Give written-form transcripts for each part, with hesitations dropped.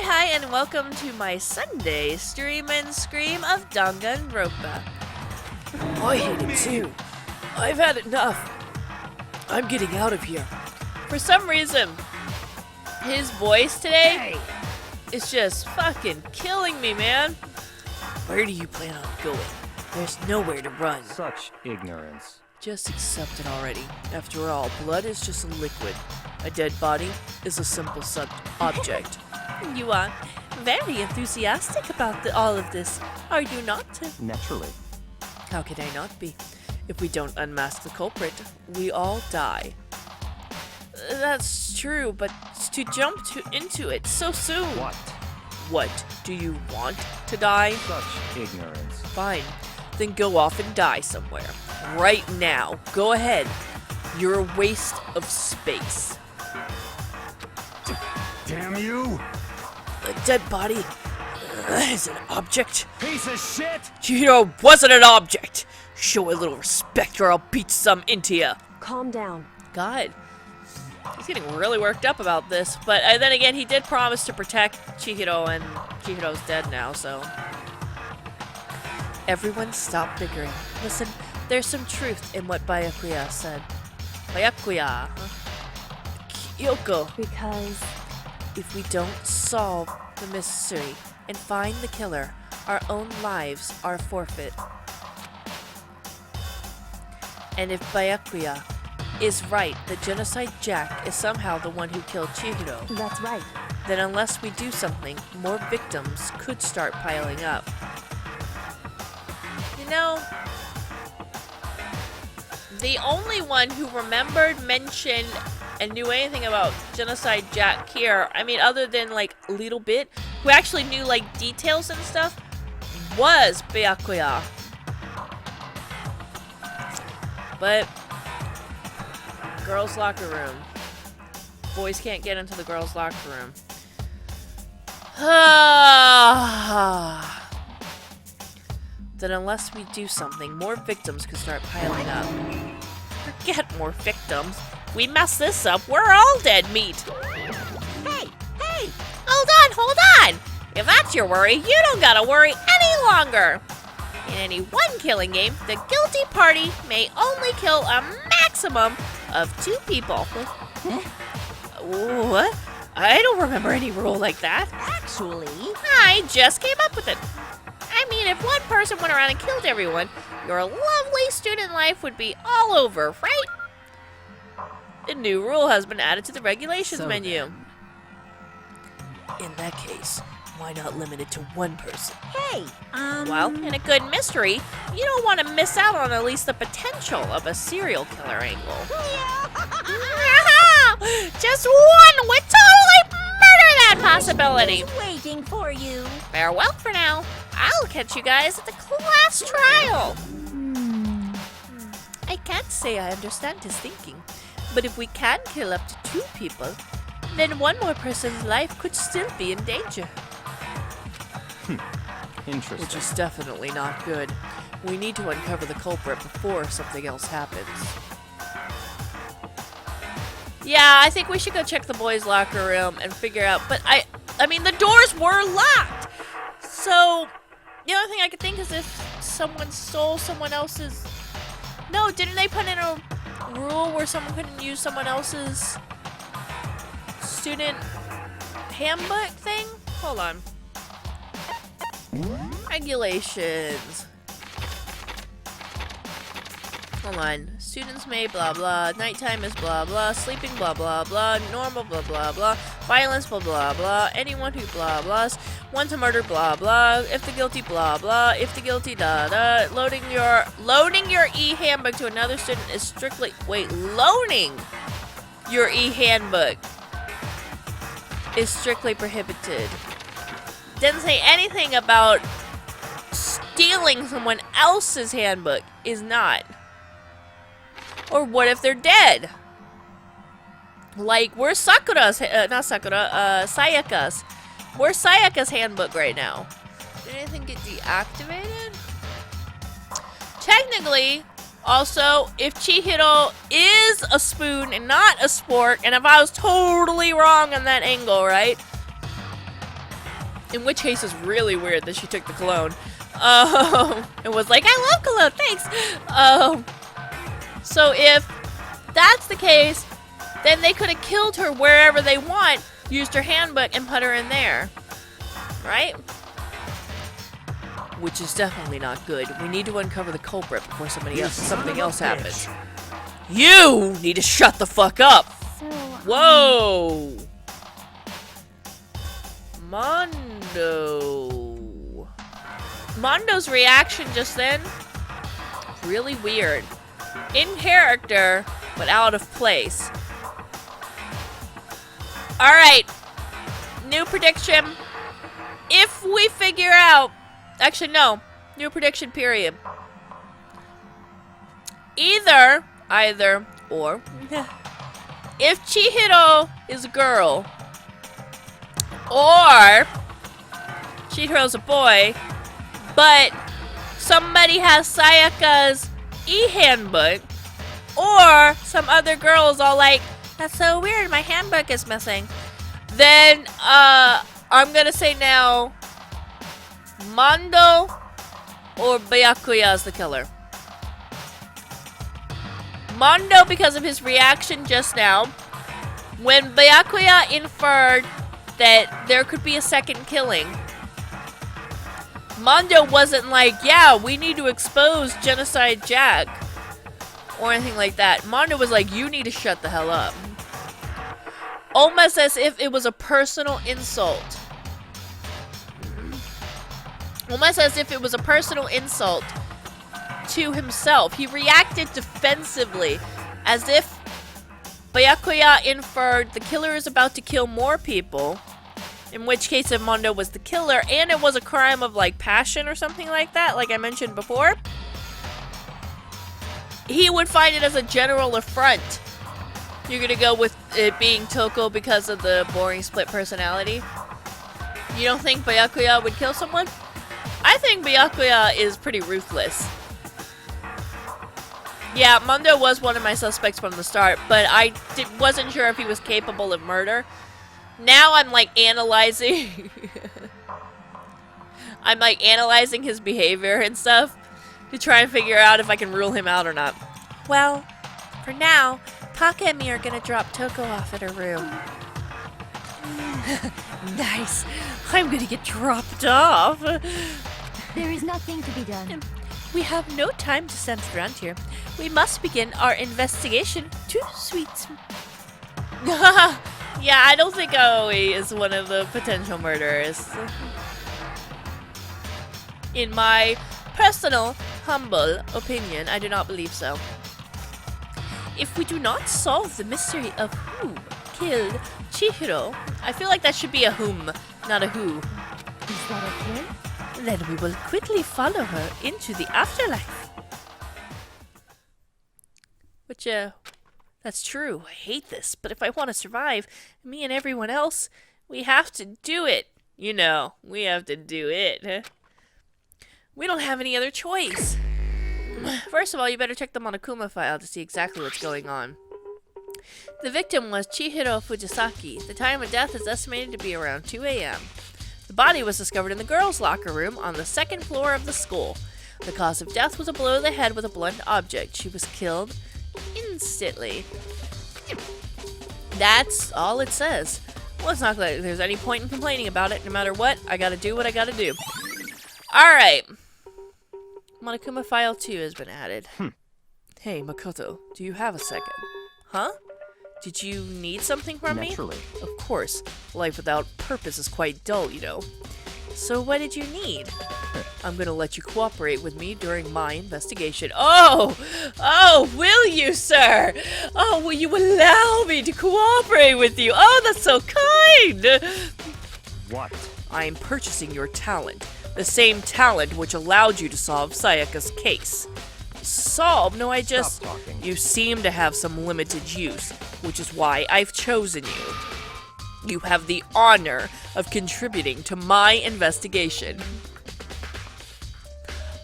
Hi, and welcome to my Sunday stream and scream of Danganronpa. I hate it too. I've had enough. I'm getting out of here. For some reason, his voice today is just fucking killing me, man. Where do you plan on going? There's nowhere to run. Such ignorance. Just accept it already. After all, blood is just a liquid. A dead body is a simple object. You are very enthusiastic about all of this, are you not? Naturally. How could I not be? If we don't unmask the culprit, we all die. That's true, but to jump into it so soon. What? What? Do you want to die? Such ignorance. Fine. Then go off and die somewhere. Right now. Go ahead. You're a waste of space. Damn you! A dead body is an object? Piece of shit! Chihiro wasn't an object! Show a little respect or I'll beat some into ya. Calm down. God. He's getting really worked up about this, but then again, he did promise to protect Chihiro, and Chihiro's dead now, so... Everyone stop bickering. Listen, there's some truth in what Byakuya said. Byakuya, huh? Kyoko. Because If we don't solve the mystery and find the killer, our own lives are forfeit. And if Byakuya is right that Genocide Jack is somehow the one who killed Chihiro, that's right. then unless we do something, more victims could start piling up. You know, the only one who remembered, mentioned, and knew anything about Genocide Jack here, I mean, other than, like, a little bit, who actually knew, like, details and stuff, was Byakuya. But, girls' locker room. Boys can't get into the girls' locker room. Then unless we do something, more victims could start piling up. Forget more victims. We mess this up, we're all dead meat. Hey! Hold on! If that's your worry, you don't gotta worry any longer. In any one killing game, the guilty party may only kill a maximum of 2 people. What? I don't remember any rule like that. Actually, I just came up with it. I mean, if one person went around and killed everyone, your lovely student life would be all over, right? A new rule has been added to the regulations So menu. In that case, why not limit it to one person? hey, Well, in a good mystery, you don't want to miss out on at least the potential of a serial killer angle. Just one would totally murder that possibility. waiting for you. Farewell for now. I'll catch you guys at the class trial. I can't say I understand his thinking, but if we can kill up to 2 people, then one more person's life could still be in danger. Interesting. Which is definitely not good. We need to uncover the culprit before something else happens. Yeah, I think we should go check the boys' locker room and figure out. But I mean, the doors were locked. So the only thing I could think is if someone stole someone else's. No, didn't they put in a rule where someone couldn't use someone else's student handbook thing? Hold on. Regulations. Hold on. Students may blah blah. Nighttime is blah blah. Sleeping blah blah blah. Normal blah blah blah. Violence blah blah blah. Anyone who blah blahs. One to murder blah blah. If the guilty blah blah. If the guilty da da. Loading your e-handbook to another student is strictly loaning your e-handbook is strictly prohibited. Didn't say anything about stealing someone else's handbook is not. Or what if they're dead? Like, where's Sayaka's? Where's Sayaka's handbook right now? Did anything get deactivated? Technically, also, if Chihiro is a spoon and not a spork, and if I was totally wrong on that angle, right? In which case it's really weird that she took the cologne. And was like, I love cologne, thanks! So if that's the case, then they could have killed her wherever they want, used her handbook, and put her in there. Right? Which is definitely not good. We need to uncover the culprit before something else happens. You need to shut the fuck up! So, Whoa! Mondo's reaction just then, really weird. In character, but out of place. Alright, new prediction. If we figure out, actually no, new prediction period. Either or, if Chihiro is a girl, or Chihiro's a boy, but somebody has Sayaka's e-handbook, or some other girls all like, that's so weird, my handbook is missing, then I'm gonna say now Mondo or Byakuya is the killer. Mondo, because of his reaction just now, when Byakuya inferred that there could be a second killing, Mondo wasn't like, yeah, we need to expose Genocide Jack, or anything like that. Mondo was like, you need to shut the hell up. Almost as if it was a personal insult. Almost as if it was a personal insult to himself. He reacted defensively, as if Byakuya inferred the killer is about to kill more people, in which case if Mondo was the killer, and it was a crime of like passion or something like that, like I mentioned before, he would find it as a general affront. You're gonna go with it being Toko because of the boring split personality? You don't think Byakuya would kill someone? I think Byakuya is pretty ruthless. Yeah, Mondo was one of my suspects from the start, but I wasn't sure if he was capable of murder. Now I'm like analyzing. I'm like analyzing his behavior and stuff to try and figure out if I can rule him out or not. well, for now, Taka and me are gonna drop Toko off at her room. Nice. I'm gonna get dropped off. there is nothing to be done. We have no time to stand around here. We must begin our investigation. Too sweet. Yeah, I don't think Aoi is one of the potential murderers. In my personal, humble opinion, I do not believe so. If we do not solve the mystery of who killed Chihiro, I feel like that should be a whom, not a who. Is that okay? then we will quickly follow her into the afterlife. Which, that's true. I hate this, but if I want to survive, me and everyone else, we have to do it. You know, we have to do it. We don't have any other choice. First of all, you better check the Monokuma file to see exactly what's going on. The victim was Chihiro Fujisaki. The time of death is estimated to be around 2 a.m. The body was discovered in the girls' locker room on the second floor of the school. The cause of death was a blow to the head with a blunt object. She was killed instantly. That's all it says. Well, it's not like there's any point in complaining about it. No matter what, I gotta do what I gotta do. Alright. Monokuma file 2 has been added. Hey, Makoto, do you have a second? Huh? Did you need something from me? Naturally. Of course. Life without purpose is quite dull, you know. So what did you need? I'm gonna let you cooperate with me during my investigation. Oh! Oh, will you, sir? Oh, will you allow me to cooperate with you? Oh, that's so kind! What? I am purchasing your talent. The same talent which allowed you to solve Sayaka's case. Solve? No, I just... Stop talking. You seem to have some limited use, which is why I've chosen you. You have the honor of contributing to my investigation.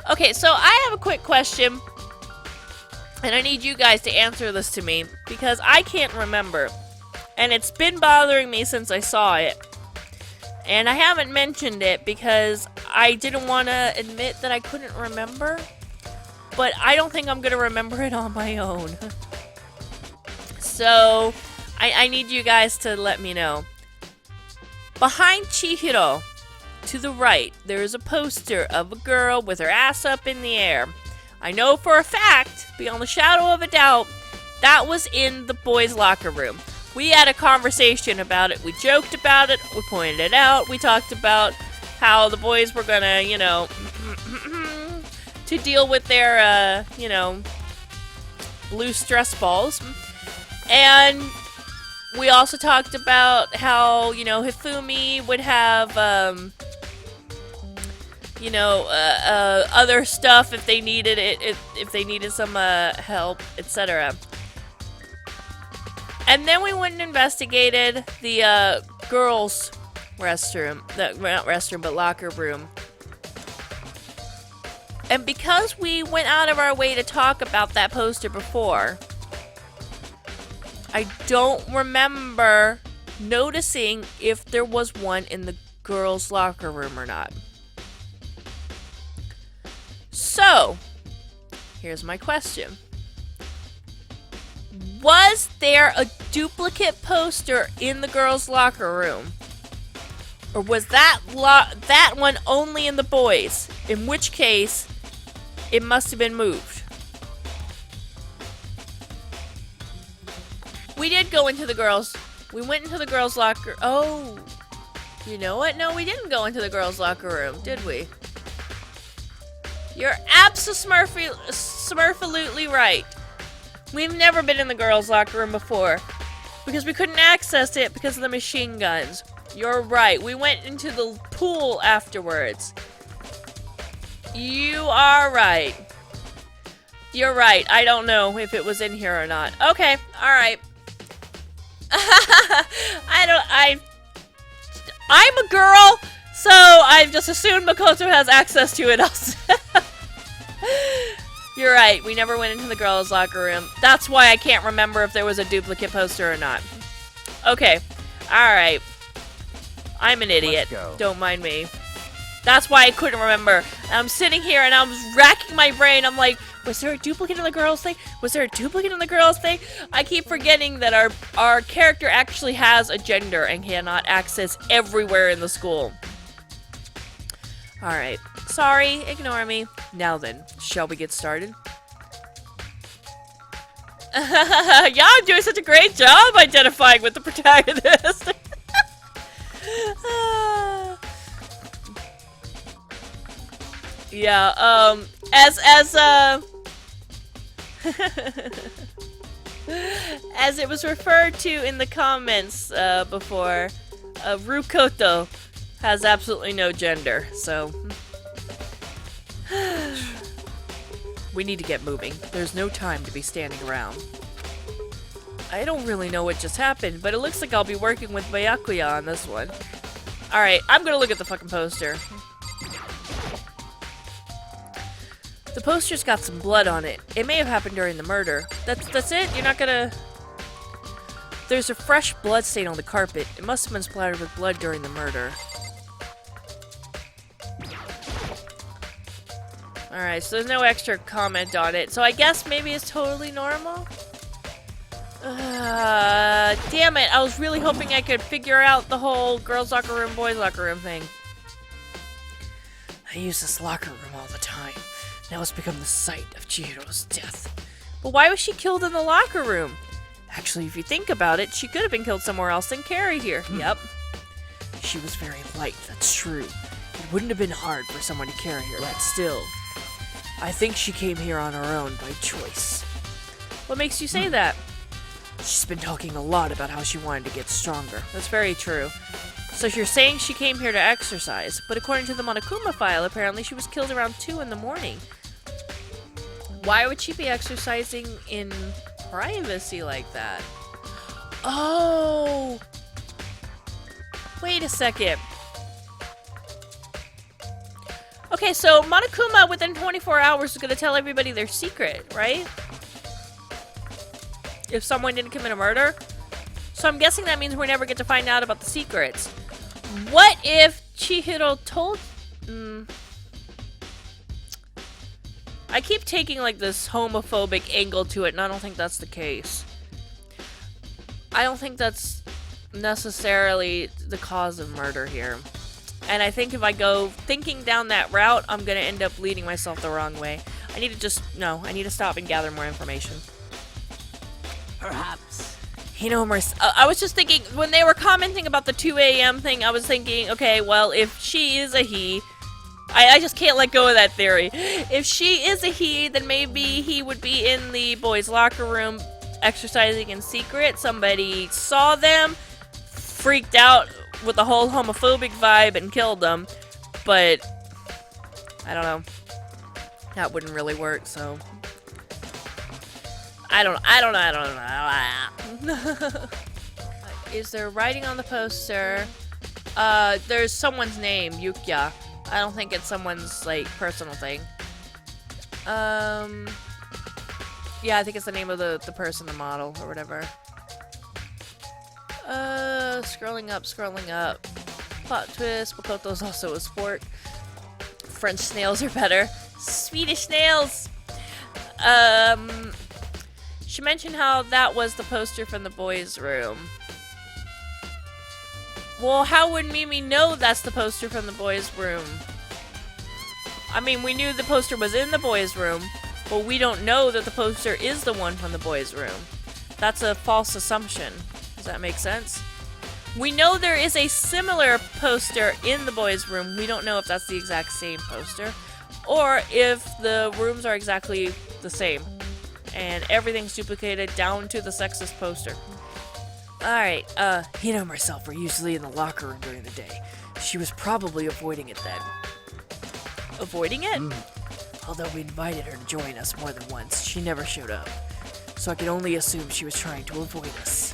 Okay, so I have a quick question, and I need you guys to answer this to me, because I can't remember, and it's been bothering me since I saw it. And I haven't mentioned it because I didn't want to admit that I couldn't remember. But I don't think I'm going to remember it on my own. So, I need you guys to let me know. Behind Chihiro, to the right, there is a poster of a girl with her ass up in the air. I know for a fact, beyond the shadow of a doubt, that was in the boys' locker room. We had a conversation about it. We joked about it. We pointed it out. We talked about how the boys were gonna, you know, to deal with their, you know, blue stress balls. And we also talked about how, you know, Hifumi would have, you know, other stuff if they needed it, if they needed some help, etc. And then we went and investigated the girls' restroom, not restroom, but locker room. And because we went out of our way to talk about that poster before, I don't remember noticing if there was one in the girls' locker room or not. So, here's my question. Was there a duplicate poster in the girls' locker room? Or was that one only in the boys? In which case, it must have been moved. We did go into the girls. We went into the girls' locker. Oh, you know what? No, we didn't go into the girls' locker room, did we? You're absolutely right. We've never been in the girls' locker room before because we couldn't access it because of the machine guns. You're right. We went into the pool afterwards. You are right. You're right. I don't know if it was in here or not. Okay. All right. I'm a girl, so I've just assumed Makoto has access to it also. You're right, we never went into the girls' locker room. That's why I can't remember if there was a duplicate poster or not. Okay, alright. I'm an idiot. Don't mind me. That's why I couldn't remember. I'm sitting here and I'm racking my brain. I'm like, was there a duplicate in the girls' thing? Was there a duplicate in the girls' thing? I keep forgetting that our character actually has a gender and cannot access everywhere in the school. Alright. Sorry, ignore me. Now then, shall we get started? Yeah, I'm doing such a great job identifying with the protagonist. Yeah, as it was referred to in the comments before, Rukoto has absolutely no gender, so we need to get moving. There's no time to be standing around. I don't really know what just happened, but it looks like I'll be working with Byakuya on this one. Alright, I'm gonna look at the fucking poster. The poster's got some blood on it. It may have happened during the murder. That's it? You're not gonna... There's a fresh blood stain on the carpet. It must have been splattered with blood during the murder. Alright, so there's no extra comment on it. So I guess maybe it's totally normal? Damn it. I was really hoping I could figure out the whole girls' locker room, boys' locker room thing. I use this locker room all the time. Now it's become the site of Chihiro's death. But why was she killed in the locker room? Actually, if you think about it, she could have been killed somewhere else than carried here. Yep. She was very light, that's true. It wouldn't have been hard for someone to carry her, but still. I think she came here on her own by choice. What makes you say that? She's been talking a lot about how she wanted to get stronger. That's very true. So you're saying she came here to exercise, but according to the Monokuma file, apparently she was killed around 2 in the morning. Why would she be exercising in privacy like that? Oh! Wait a second. Okay, so Monokuma within 24 hours is going to tell everybody their secret, right? If someone didn't commit a murder? So I'm guessing that means we never get to find out about the secrets. What if Chihiro told... I keep taking like this homophobic angle to it, and I don't think that's the case. I don't think that's necessarily the cause of murder here. And I think if I go thinking down that route, I'm gonna end up leading myself the wrong way. I need to stop and gather more information. Perhaps. I was just thinking, when they were commenting about the 2 a.m. thing, I was thinking, okay, well, if she is a he, I just can't let go of that theory. If she is a he, then maybe he would be in the boys' locker room exercising in secret. Somebody saw them, freaked out with the whole homophobic vibe, and killed them. But, I don't know. That wouldn't really work, so... I don't know. Is there writing on the poster? There's someone's name, Yukya. I don't think it's someone's, like, personal thing. Yeah, I think it's the name of the person, the model, or whatever. Scrolling up. Plot twist, Makoto's also a sport. French snails are better. Swedish snails! She mentioned how that was the poster from the boys' room. Well, how would Mimi know that's the poster from the boys' room? I mean, we knew the poster was in the boys' room, but we don't know that the poster is the one from the boys' room. That's a false assumption. Does that make sense? We know there is a similar poster in the boys' room. We don't know if that's the exact same poster, or if the rooms are exactly the same. And everything's duplicated down to the sexist poster. Alright, Hina and myself were usually in the locker room during the day. She was probably avoiding it then. Avoiding it? Although we invited her to join us more than once, she never showed up. So I could only assume she was trying to avoid us.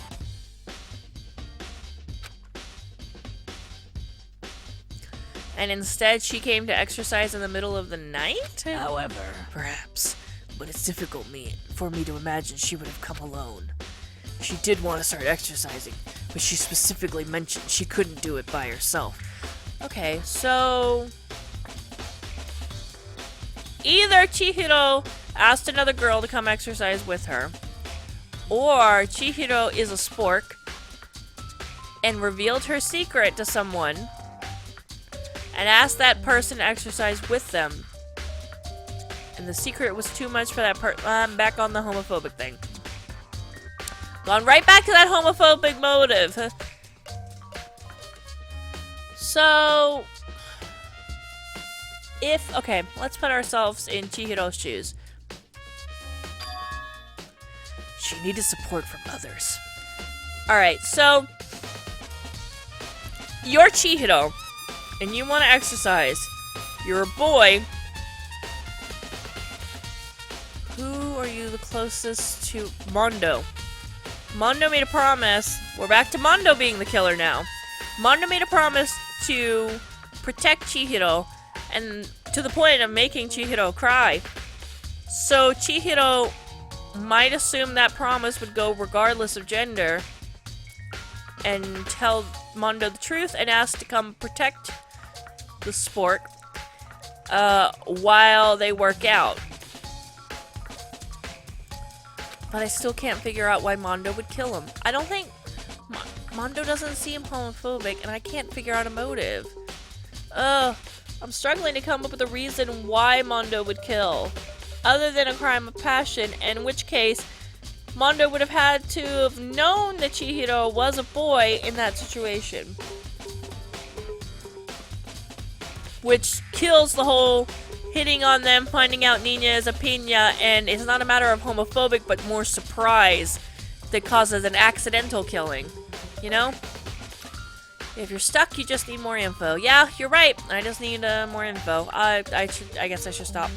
And instead she came to exercise in the middle of the night? However, Perhaps. But it's difficult for me to imagine she would have come alone. She did want to start exercising, but she specifically mentioned she couldn't do it by herself. Okay, so... either Chihiro asked another girl to come exercise with her, or Chihiro is a spork and revealed her secret to someone and asked that person to exercise with them. And the secret was too much for that I'm back on the homophobic thing. Gone right back to that homophobic motive. So... okay, let's put ourselves in Chihiro's shoes. She needed support from others. Alright, so... you're Chihiro, and you want to exercise. You're a boy. Who are you the closest to? Mondo. Mondo made a promise. We're back to Mondo being the killer now. Mondo made a promise to protect Chihiro, and to the point of making Chihiro cry. So Chihiro might assume that promise would go regardless of gender, and tell Mondo the truth and ask to come protect the sport while they work out. But I still can't figure out why Mondo would kill him. I don't think... Mondo doesn't seem homophobic, and I can't figure out a motive. I'm struggling to come up with a reason why Mondo would kill. Other than a crime of passion, in which case, Mondo would have had to have known that Chihiro was a boy in that situation. Which kills the whole... hitting on them, finding out Nina is a piña, and it's not a matter of homophobic, but more surprise that causes an accidental killing. You know? If you're stuck, you just need more info. Yeah, you're right. I just need more info. I guess I should stop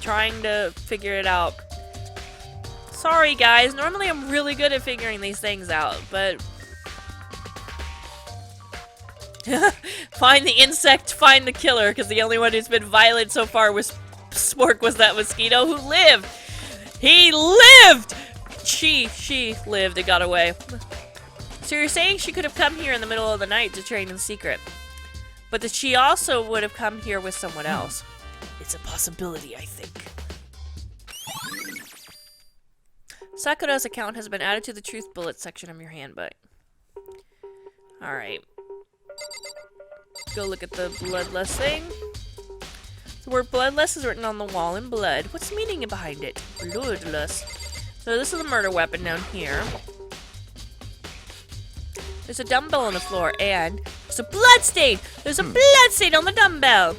trying to figure it out. Sorry, guys. Normally, I'm really good at figuring these things out, but... find the insect, find the killer, because the only one who's been violent so far was Spork was that mosquito who lived. He lived! She lived and got away. So you're saying she could have come here in the middle of the night to train in secret? But that she also would have come here with someone else. It's a possibility, I think. Sakura's account has been added to the truth bullet section of your handbook. Alright. Go look at the bloodless thing. The word bloodless is written on the wall in blood. What's the meaning behind it? Bloodless. So this is a murder weapon down here. There's a dumbbell on the floor, and there's a blood stain! There's a blood stain on the dumbbell!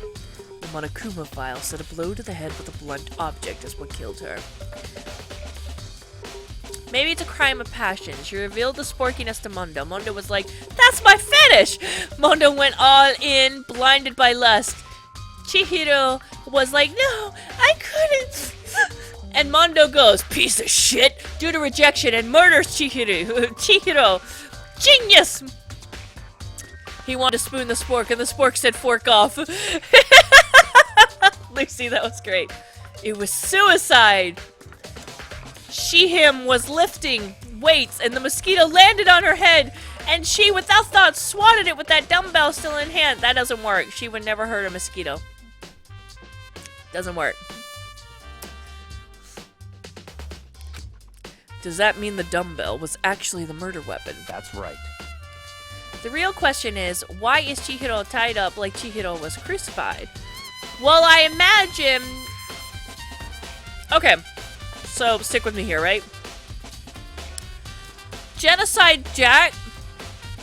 The Monokuma file said a blow to the head with a blunt object is what killed her. Maybe it's a crime of passion. She revealed the sporkiness to Mondo. Mondo was like, that's my fetish! Mondo went all in, blinded by lust. Chihiro was like, no, I couldn't. And Mondo goes, piece of shit, due to rejection, and murders Chihiro. Chihiro, genius! He wanted to spoon the spork, and the spork said, fork off. Lucy, that was great. It was suicide. She-him was lifting weights, and the mosquito landed on her head, and she, without thought, swatted it with that dumbbell still in hand. That doesn't work. She would never hurt a mosquito. Doesn't work. Does that mean the dumbbell was actually the murder weapon? That's right. The real question is, why is Chihiro tied up like Chihiro was crucified? Well, I imagine... Okay, so stick with me here, right? Genocide Jack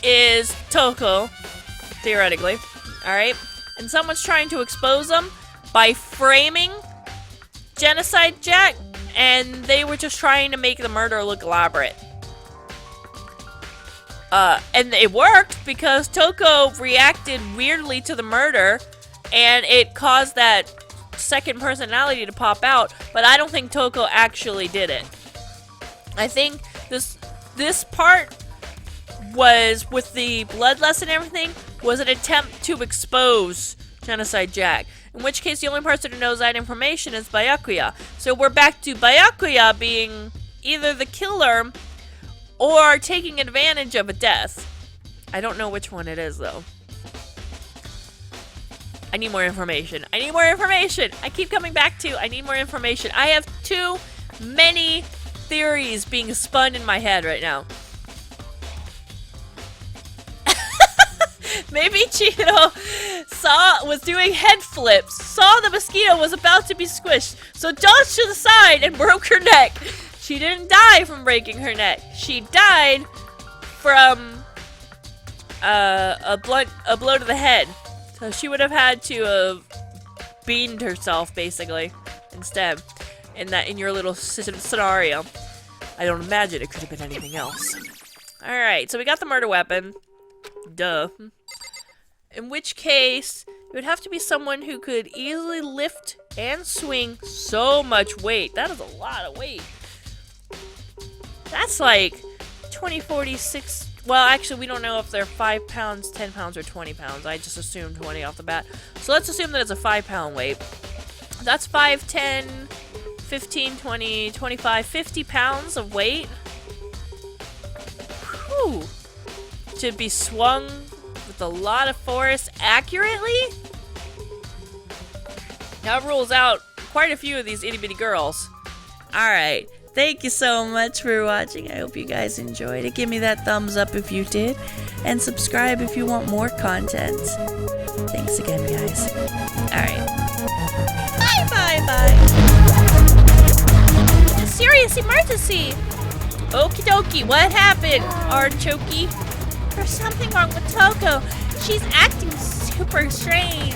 is Toko, theoretically, alright? And someone's trying to expose him by framing Genocide Jack, and they were just trying to make the murder look elaborate. And it worked because Toko reacted weirdly to the murder, and it caused that second personality to pop out, but I don't think Toko actually did it. I think this part was, with the bloodlust and everything, was an attempt to expose Genocide Jack. In which case, the only person who knows that information is Byakuya. So we're back to Byakuya being either the killer or taking advantage of a death. I don't know which one it is, though. I need more information. I need more information. I keep coming back to, I need more information. I have too many theories being spun in my head right now. Maybe Chihiro was doing head flips, saw the mosquito was about to be squished, so dodged to the side and broke her neck. She didn't die from breaking her neck. She died from a blow to the head. So she would have had to have beamed herself, basically, instead, in your little scenario. I don't imagine it could have been anything else. Alright, so we got the murder weapon. Duh. In which case, it would have to be someone who could easily lift and swing so much weight. That is a lot of weight. That's like 20, 40, 6... Well, actually, we don't know if they're 5 pounds, 10 pounds, or 20 pounds. I just assumed 20 off the bat. So let's assume that it's a 5-pound weight. That's 5, 10, 15, 20, 25, 50 pounds of weight. Whew. To be swung with a lot of force accurately? That rules out quite a few of these itty-bitty girls. Alright. Thank you so much for watching. I hope you guys enjoyed it. Give me that thumbs up if you did. And subscribe if you want more content. Thanks again, guys. Alright. Bye. Serious emergency! Okie dokie, what happened, Artichoke? There's something wrong with Toko. She's acting super strange.